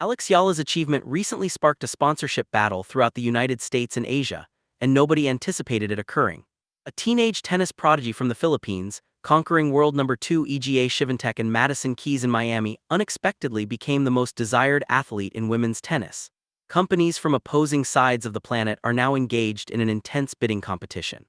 Alex Eala's achievement recently sparked a sponsorship battle throughout the United States and Asia, and nobody anticipated it occurring. A teenage tennis prodigy from the Philippines, conquering world number 2 EGA Swiatek and Madison Keys in Miami, unexpectedly became the most desired athlete in women's tennis. Companies from opposing sides of the planet are now engaged in an intense bidding competition.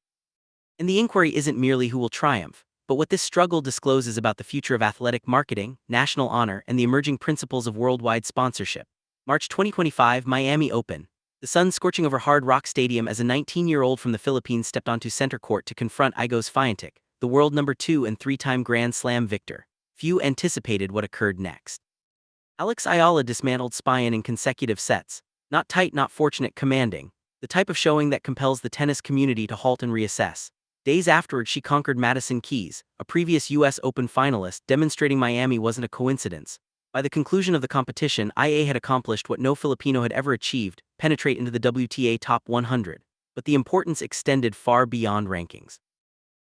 And the inquiry isn't merely who will triumph, but what this struggle discloses about the future of athletic marketing, national honor, and the emerging principles of worldwide sponsorship. March 2025 Miami Open. The sun scorching over Hard Rock Stadium as a 19-year-old from the Philippines stepped onto center court to confront Igo Swiatek, the world number 2 and 3-time Grand Slam victor. Few anticipated what occurred next. Alex Eala dismantled Swiatek in consecutive sets. Not tight, not fortunate, commanding. The type of showing that compels the tennis community to halt and reassess. Days afterward, she conquered Madison Keys, a previous U.S. Open finalist, demonstrating Miami wasn't a coincidence. By the conclusion of the competition, IA had accomplished what no Filipino had ever achieved, penetrate into the WTA top 100. But the importance extended far beyond rankings.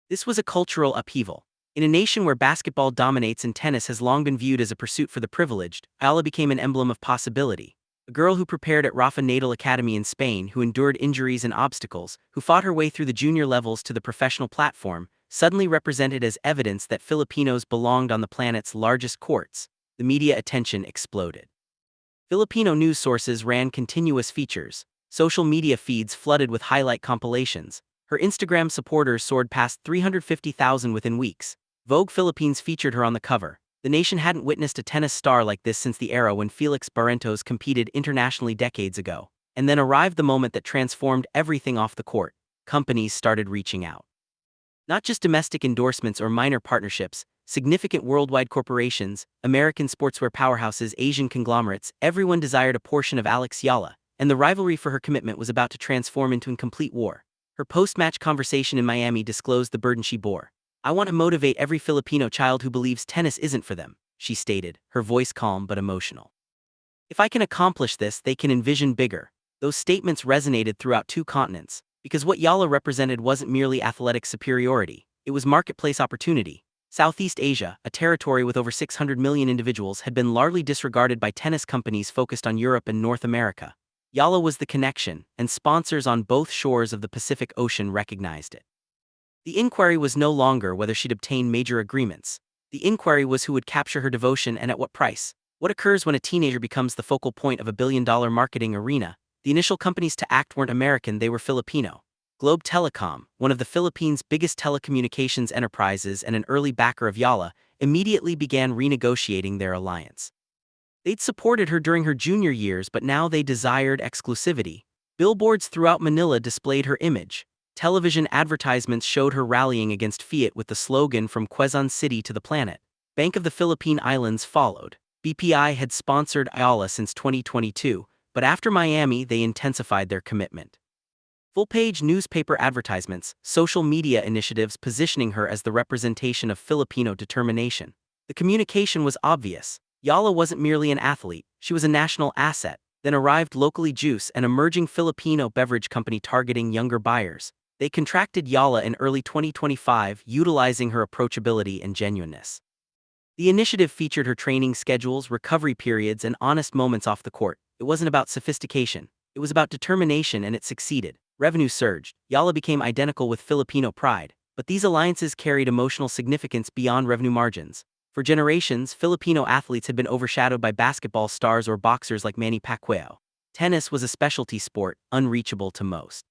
This was a cultural upheaval. In a nation where basketball dominates and tennis has long been viewed as a pursuit for the privileged, Eala became an emblem of possibility. A girl who prepared at Rafa Nadal Academy in Spain, who endured injuries and obstacles, who fought her way through the junior levels to the professional platform, suddenly represented as evidence that Filipinos belonged on the planet's largest courts. The media attention exploded. Filipino news sources ran continuous features. Social media feeds flooded with highlight compilations. Her Instagram supporters soared past 350,000 within weeks. Vogue Philippines featured her on the cover. The nation hadn't witnessed a tennis star like this since the era when Felix Barrientos competed internationally decades ago. And then arrived the moment that transformed everything off the court. Companies started reaching out. Not just domestic endorsements or minor partnerships, significant worldwide corporations, American sportswear powerhouses, Asian conglomerates, everyone desired a portion of Alex Eala, and the rivalry for her commitment was about to transform into a complete war. Her post-match conversation in Miami disclosed the burden she bore. "I want to motivate every Filipino child who believes tennis isn't for them," she stated, her voice calm but emotional. "If I can accomplish this, they can envision bigger." Those statements resonated throughout 2 continents, because what Eala represented wasn't merely athletic superiority, it was marketplace opportunity. Southeast Asia, a territory with over 600 million individuals, had been largely disregarded by tennis companies focused on Europe and North America. Eala was the connection, and sponsors on both shores of the Pacific Ocean recognized it. The inquiry was no longer whether she'd obtain major agreements. The inquiry was who would capture her devotion and at what price. What occurs when a teenager becomes the focal point of a billion-dollar marketing arena? The initial companies to act weren't American, they were Filipino. Globe Telecom, one of the Philippines' biggest telecommunications enterprises and an early backer of Eala, immediately began renegotiating their alliance. They'd supported her during her junior years, but now they desired exclusivity. Billboards throughout Manila displayed her image. Television advertisements showed her rallying against Fiat with the slogan "From Quezon City to the Planet." Bank of the Philippine Islands followed. BPI had sponsored Eala since 2022, but after Miami they intensified their commitment. Full-page newspaper advertisements, social media initiatives positioning her as the representation of Filipino determination. The communication was obvious. Eala wasn't merely an athlete, she was a national asset. Then arrived Locally Juice, an emerging Filipino beverage company targeting younger buyers. They contracted Eala in early 2025, utilizing her approachability and genuineness. The initiative featured her training schedules, recovery periods, and honest moments off the court. It wasn't about sophistication. It was about determination, and it succeeded. Revenue surged. Eala became identical with Filipino pride. But these alliances carried emotional significance beyond revenue margins. For generations, Filipino athletes had been overshadowed by basketball stars or boxers like Manny Pacquiao. Tennis was a specialty sport, unreachable to most.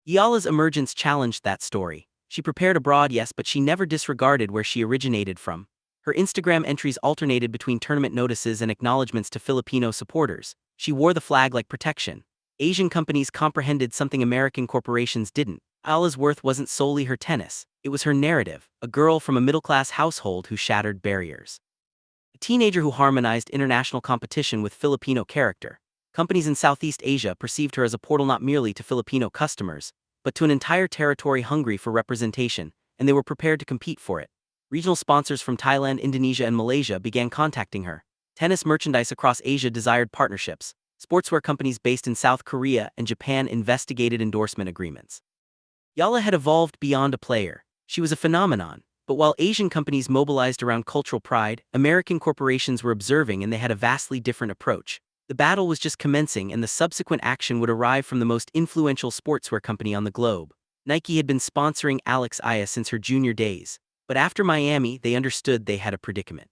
Eala's emergence challenged that story. She prepared abroad, yes, but she never disregarded where she originated from. Her Instagram entries alternated between tournament notices and acknowledgments to Filipino supporters. She wore the flag like protection. Asian companies comprehended something American corporations didn't. Eala's worth wasn't solely her tennis. It was her narrative, a girl from a middle-class household who shattered barriers. A teenager who harmonized international competition with Filipino character. Companies in Southeast Asia perceived her as a portal not merely to Filipino customers, but to an entire territory hungry for representation, and they were prepared to compete for it. Regional sponsors from Thailand, Indonesia, and Malaysia began contacting her. Tennis merchandise across Asia desired partnerships. Sportswear companies based in South Korea and Japan investigated endorsement agreements. Eala had evolved beyond a player. She was a phenomenon. But while Asian companies mobilized around cultural pride, American corporations were observing, and they had a vastly different approach. The battle was just commencing, and the subsequent action would arrive from the most influential sportswear company on the globe. Nike had been sponsoring Alex Eala since her junior days, but after Miami, they understood they had a predicament.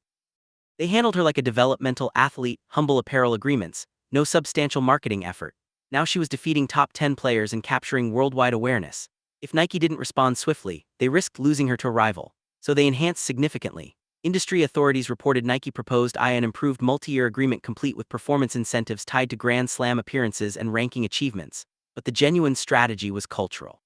They handled her like a developmental athlete, humble apparel agreements, no substantial marketing effort. Now she was defeating top 10 players and capturing worldwide awareness. If Nike didn't respond swiftly, they risked losing her to a rival, so they enhanced significantly. Industry authorities reported Nike proposed Eala an improved multi-year agreement complete with performance incentives tied to Grand Slam appearances and ranking achievements, but the genuine strategy was cultural.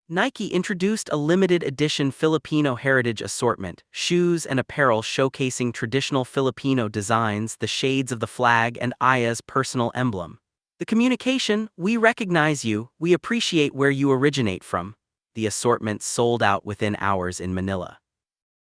Nike introduced a limited edition Filipino heritage assortment, shoes and apparel showcasing traditional Filipino designs, the shades of the flag, and Eala's personal emblem. The communication, "We recognize you, we appreciate where you originate from." The assortment sold out within hours in Manila.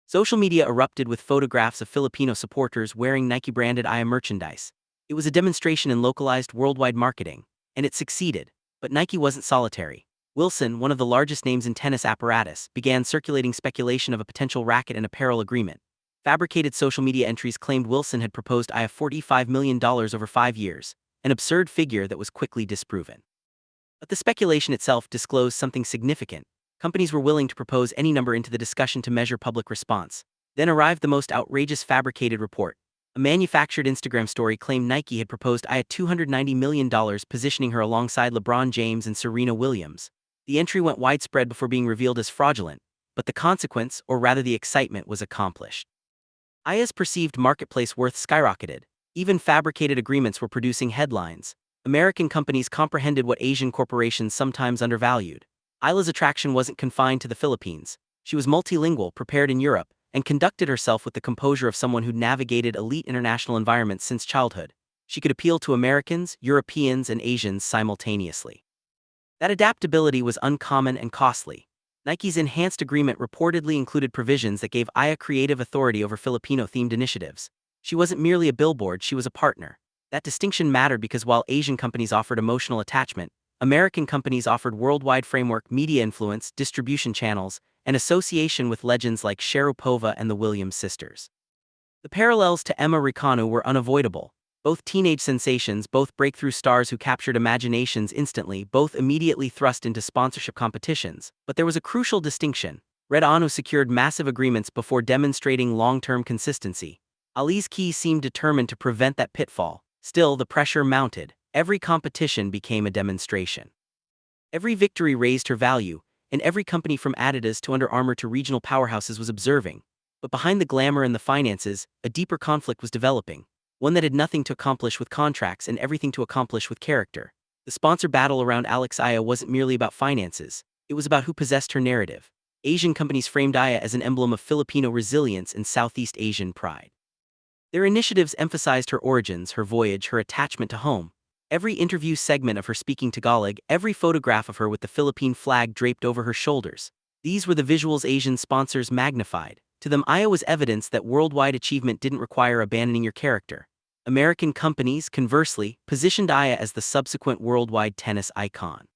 Social media erupted with photographs of Filipino supporters wearing Nike-branded Eala merchandise. It was a demonstration in localized worldwide marketing, and it succeeded. But Nike wasn't solitary. Wilson, one of the largest names in tennis apparatus, began circulating speculation of a potential racket and apparel agreement. Fabricated social media entries claimed Wilson had proposed Eala $45 million over 5 years, an absurd figure that was quickly disproven. But the speculation itself disclosed something significant. Companies were willing to propose any number into the discussion to measure public response. Then arrived the most outrageous fabricated report. A manufactured Instagram story claimed Nike had proposed Eala $290 million, positioning her alongside LeBron James and Serena Williams. The entry went widespread before being revealed as fraudulent, but the consequence, or rather the excitement, was accomplished. Eala's perceived marketplace worth skyrocketed. Even fabricated agreements were producing headlines. American companies comprehended what Asian corporations sometimes undervalued. Eala's attraction wasn't confined to the Philippines. She was multilingual, prepared in Europe, and conducted herself with the composure of someone who'd navigated elite international environments since childhood. She could appeal to Americans, Europeans, and Asians simultaneously. That adaptability was uncommon and costly. Nike's enhanced agreement reportedly included provisions that gave Eala creative authority over Filipino-themed initiatives. She wasn't merely a billboard, she was a partner. That distinction mattered because while Asian companies offered emotional attachment, American companies offered worldwide framework, media influence, distribution channels, and association with legends like Sharapova and the Williams sisters. The parallels to Emma Raikkonen were unavoidable. Both teenage sensations, both breakthrough stars who captured imaginations instantly, both immediately thrust into sponsorship competitions. But there was a crucial distinction. Red Anu secured massive agreements before demonstrating long-term consistency. Ali's Keys seemed determined to prevent that pitfall. Still, the pressure mounted. Every competition became a demonstration. Every victory raised her value, and every company from Adidas to Under Armour to regional powerhouses was observing. But behind the glamour and the finances, a deeper conflict was developing. One that had nothing to accomplish with contracts and everything to accomplish with character. The sponsor battle around Alex Eala wasn't merely about finances, it was about who possessed her narrative. Asian companies framed Eala as an emblem of Filipino resilience and Southeast Asian pride. Their initiatives emphasized her origins, her voyage, her attachment to home. Every interview segment of her speaking Tagalog, every photograph of her with the Philippine flag draped over her shoulders. These were the visuals Asian sponsors magnified. To them, Eala was evidence that worldwide achievement didn't require abandoning your character. American companies, conversely, positioned Eala as the subsequent worldwide tennis icon.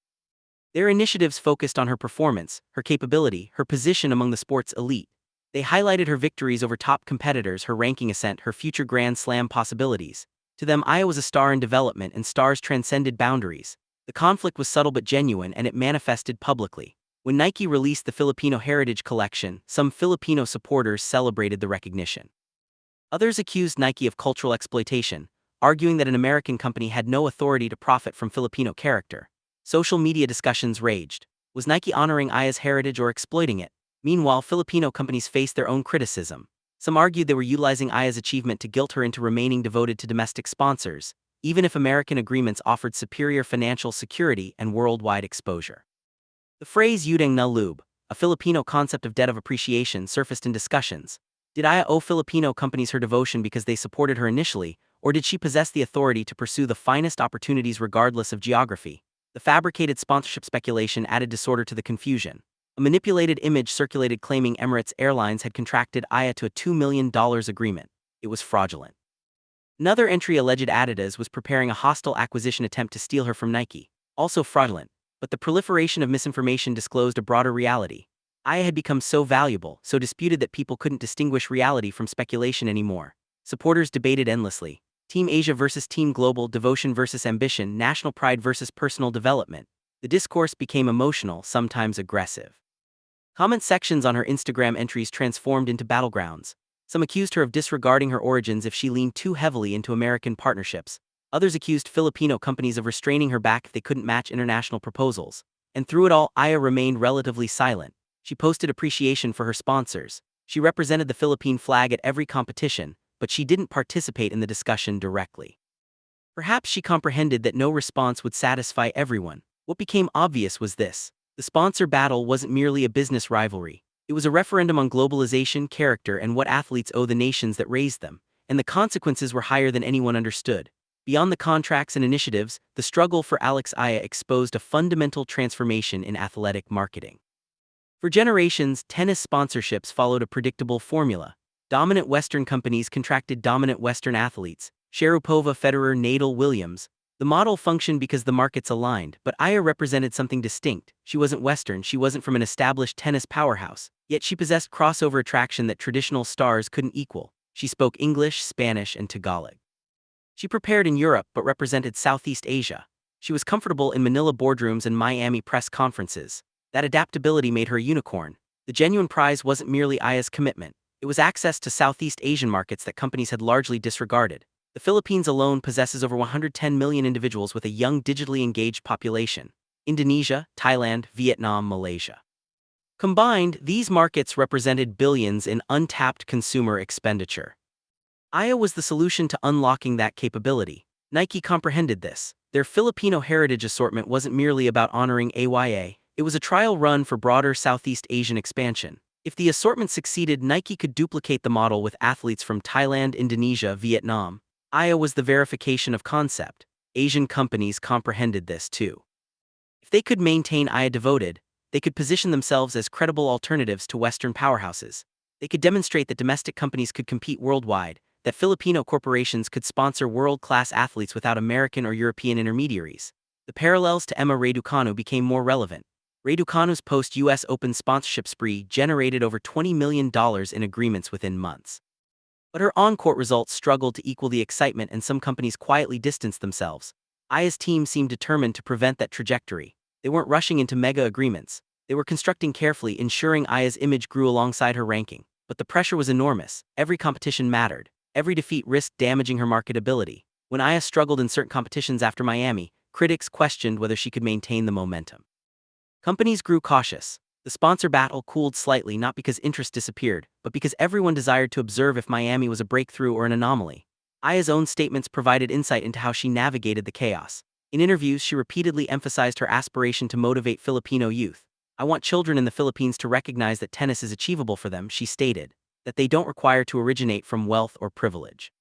Their initiatives focused on her performance, her capability, her position among the sport's elite. They highlighted her victories over top competitors, her ranking ascent, her future Grand Slam possibilities. To them, Eala was a star in development, and stars transcended boundaries. The conflict was subtle but genuine, and it manifested publicly. When Nike released the Filipino Heritage Collection, some Filipino supporters celebrated the recognition. Others accused Nike of cultural exploitation, arguing that an American company had no authority to profit from Filipino character. Social media discussions raged. Was Nike honoring Eala's heritage or exploiting it? Meanwhile, Filipino companies faced their own criticism. Some argued they were utilizing Eala's achievement to guilt her into remaining devoted to domestic sponsors, even if American agreements offered superior financial security and worldwide exposure. The phrase "utang na loob," a Filipino concept of debt of appreciation, surfaced in discussions. Did Eala owe Filipino companies her devotion because they supported her initially, or did she possess the authority to pursue the finest opportunities regardless of geography? The fabricated sponsorship speculation added disorder to the confusion. A manipulated image circulated claiming Emirates Airlines had contracted Eala to a $2 million agreement. It was fraudulent. Another entry alleged Adidas was preparing a hostile acquisition attempt to steal her from Nike. Also fraudulent. But the proliferation of misinformation disclosed a broader reality. Eala had become so valuable, so disputed that people couldn't distinguish reality from speculation anymore. Supporters debated endlessly. Team Asia versus Team Global, devotion versus ambition, national pride versus personal development. The discourse became emotional, sometimes aggressive. Comment sections on her Instagram entries transformed into battlegrounds. Some accused her of disregarding her origins if she leaned too heavily into American partnerships. Others accused Filipino companies of restraining her back if they couldn't match international proposals. And through it all, Aya remained relatively silent. She posted appreciation for her sponsors. She represented the Philippine flag at every competition, but she didn't participate in the discussion directly. Perhaps she comprehended that no response would satisfy everyone. What became obvious was this: the sponsor battle wasn't merely a business rivalry. It was a referendum on globalization, character, and what athletes owe the nations that raised them, and the consequences were higher than anyone understood. Beyond the contracts and initiatives, the struggle for Alex Eala exposed a fundamental transformation in athletic marketing. For generations, tennis sponsorships followed a predictable formula. Dominant Western companies contracted dominant Western athletes: Sharapova, Federer, Nadal, Williams. The model functioned because the markets aligned, but Aya represented something distinct. She wasn't Western, she wasn't from an established tennis powerhouse, yet she possessed crossover attraction that traditional stars couldn't equal. She spoke English, Spanish, and Tagalog. She prepared in Europe but represented Southeast Asia. She was comfortable in Manila boardrooms and Miami press conferences. That adaptability made her a unicorn. The genuine prize wasn't merely Aya's commitment. It was access to Southeast Asian markets that companies had largely disregarded. The Philippines alone possesses over 110 million individuals with a young, digitally engaged population. Indonesia, Thailand, Vietnam, Malaysia. Combined, these markets represented billions in untapped consumer expenditure. Aya was the solution to unlocking that capability. Nike comprehended this. Their Filipino heritage assortment wasn't merely about honoring AYA, it was a trial run for broader Southeast Asian expansion. If the assortment succeeded, Nike could duplicate the model with athletes from Thailand, Indonesia, Vietnam. Aya was the verification of concept. Asian companies comprehended this too. If they could maintain Aya devoted, they could position themselves as credible alternatives to Western powerhouses. They could demonstrate that domestic companies could compete worldwide, that Filipino corporations could sponsor world-class athletes without American or European intermediaries. The parallels to Emma Raducanu became more relevant. Raducanu's post-US Open sponsorship spree generated over $20 million in agreements within months. But her on-court results struggled to equal the excitement, and some companies quietly distanced themselves. Aya's team seemed determined to prevent that trajectory. They weren't rushing into mega agreements. They were constructing carefully, ensuring Aya's image grew alongside her ranking. But the pressure was enormous. Every competition mattered. Every defeat risked damaging her marketability. When Aya struggled in certain competitions after Miami, critics questioned whether she could maintain the momentum. Companies grew cautious. The sponsor battle cooled slightly, not because interest disappeared, but because everyone desired to observe if Miami was a breakthrough or an anomaly. Aya's own statements provided insight into how she navigated the chaos. In interviews, she repeatedly emphasized her aspiration to motivate Filipino youth. "I want children in the Philippines to recognize that tennis is achievable for them," she stated, "that they don't require to originate from wealth or privilege.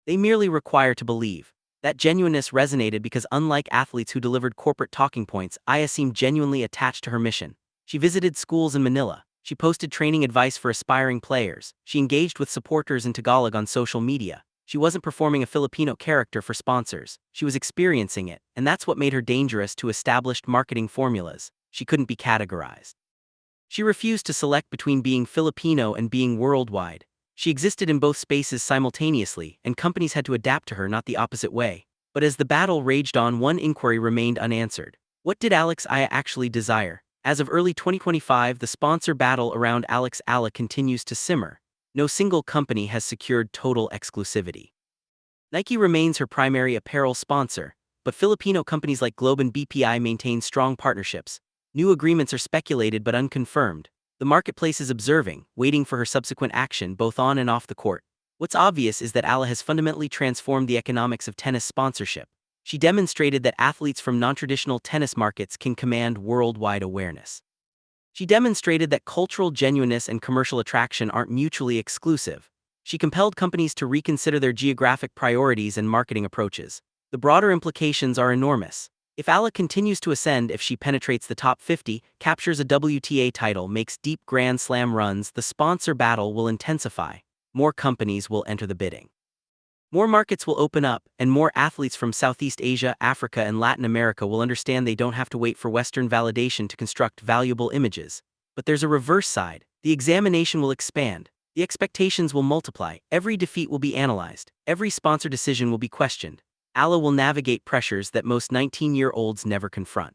They merely require to believe." That genuineness resonated because, unlike athletes who delivered corporate talking points, Aya seemed genuinely attached to her mission. She visited schools in Manila. She posted training advice for aspiring players. She engaged with supporters in Tagalog on social media. She wasn't performing a Filipino character for sponsors. She was experiencing it, and that's what made her dangerous to established marketing formulas. She couldn't be categorized. She refused to select between being Filipino and being worldwide. She existed in both spaces simultaneously, and companies had to adapt to her, not the opposite way. But as the battle raged on, one inquiry remained unanswered. What did Alex Eala actually desire? As of early 2025, the sponsor battle around Alex Eala continues to simmer. No single company has secured total exclusivity. Nike remains her primary apparel sponsor, but Filipino companies like Globe and BPI maintain strong partnerships. New agreements are speculated but unconfirmed. The marketplace is observing, waiting for her subsequent action both on and off the court. What's obvious is that Eala has fundamentally transformed the economics of tennis sponsorship. She demonstrated that athletes from non-traditional tennis markets can command worldwide awareness. She demonstrated that cultural genuineness and commercial attraction aren't mutually exclusive. She compelled companies to reconsider their geographic priorities and marketing approaches. The broader implications are enormous. If Eala continues to ascend, if she penetrates the top 50, captures a WTA title, makes deep Grand Slam runs, the sponsor battle will intensify. More companies will enter the bidding. More markets will open up, and more athletes from Southeast Asia, Africa, and Latin America will understand they don't have to wait for Western validation to construct valuable images. But there's a reverse side. The examination will expand. The expectations will multiply, every defeat will be analyzed, every sponsor decision will be questioned. Eala will navigate pressures that most 19-year-olds never confront.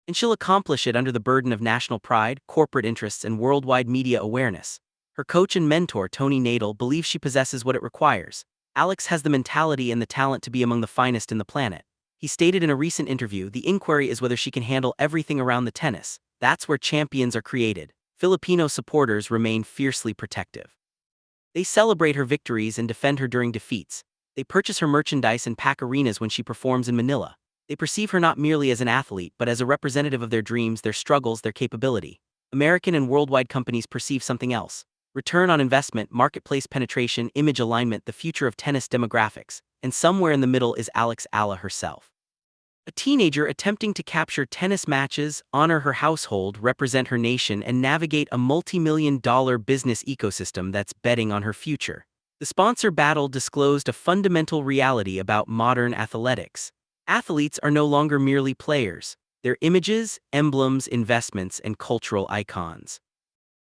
And she'll accomplish it under the burden of national pride, corporate interests, and worldwide media awareness. Her coach and mentor, Tony Nadal, believes she possesses what it requires. Alex has the mentality and the talent to be among the finest in the planet. He stated in a recent interview, the inquiry is whether she can handle everything around the tennis. That's where champions are created. Filipino supporters remain fiercely protective. They celebrate her victories and defend her during defeats. They purchase her merchandise and pack arenas when she performs in Manila. They perceive her not merely as an athlete but as a representative of their dreams, their struggles, their capability. American and worldwide companies perceive something else. Return on investment, marketplace penetration, image alignment, the future of tennis demographics. And somewhere in the middle is Alex Eala herself. A teenager attempting to capture tennis matches, honor her household, represent her nation, and navigate a multi-million-dollar business ecosystem that's betting on her future. The sponsor battle disclosed a fundamental reality about modern athletics. Athletes are no longer merely players. They're images, emblems, investments, and cultural icons.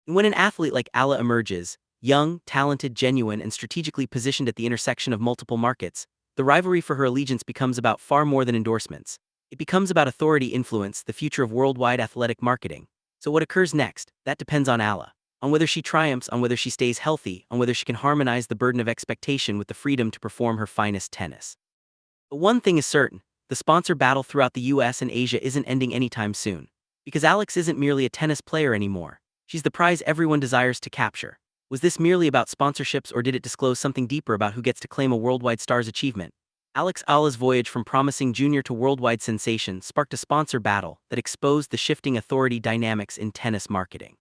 And when an athlete like Eala emerges, young, talented, genuine, and strategically positioned at the intersection of multiple markets, the rivalry for her allegiance becomes about far more than endorsements. It becomes about authority, influence, the future of worldwide athletic marketing. So what occurs next, that depends on Eala. On whether she triumphs, on whether she stays healthy, on whether she can harmonize the burden of expectation with the freedom to perform her finest tennis. But one thing is certain, the sponsor battle throughout the US and Asia isn't ending anytime soon. Because Alex isn't merely a tennis player anymore. She's the prize everyone desires to capture. Was this merely about sponsorships, or did it disclose something deeper about who gets to claim a worldwide star's achievement? Alex Eala's voyage from promising junior to worldwide sensation sparked a sponsor battle that exposed the shifting authority dynamics in tennis marketing.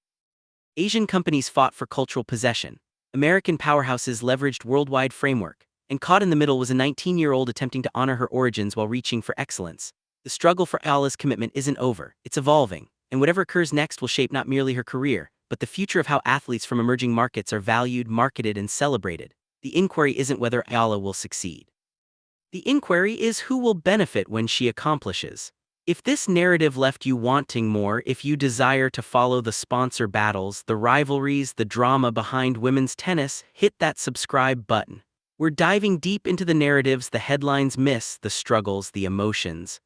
Asian companies fought for cultural possession. American powerhouses leveraged worldwide framework. And caught in the middle was a 19-year-old attempting to honor her origins while reaching for excellence. The struggle for Eala's commitment isn't over, it's evolving. And whatever occurs next will shape not merely her career, but the future of how athletes from emerging markets are valued, marketed, and celebrated. The inquiry isn't whether Eala will succeed. The inquiry is who will benefit when she accomplishes. If this narrative left you wanting more, if you desire to follow the sponsor battles, the rivalries, the drama behind women's tennis, hit that subscribe button. We're diving deep into the narratives the headlines miss, the struggles, the emotions.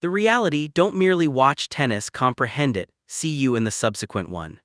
The reality, don't merely watch tennis, comprehend it. See you in the subsequent one.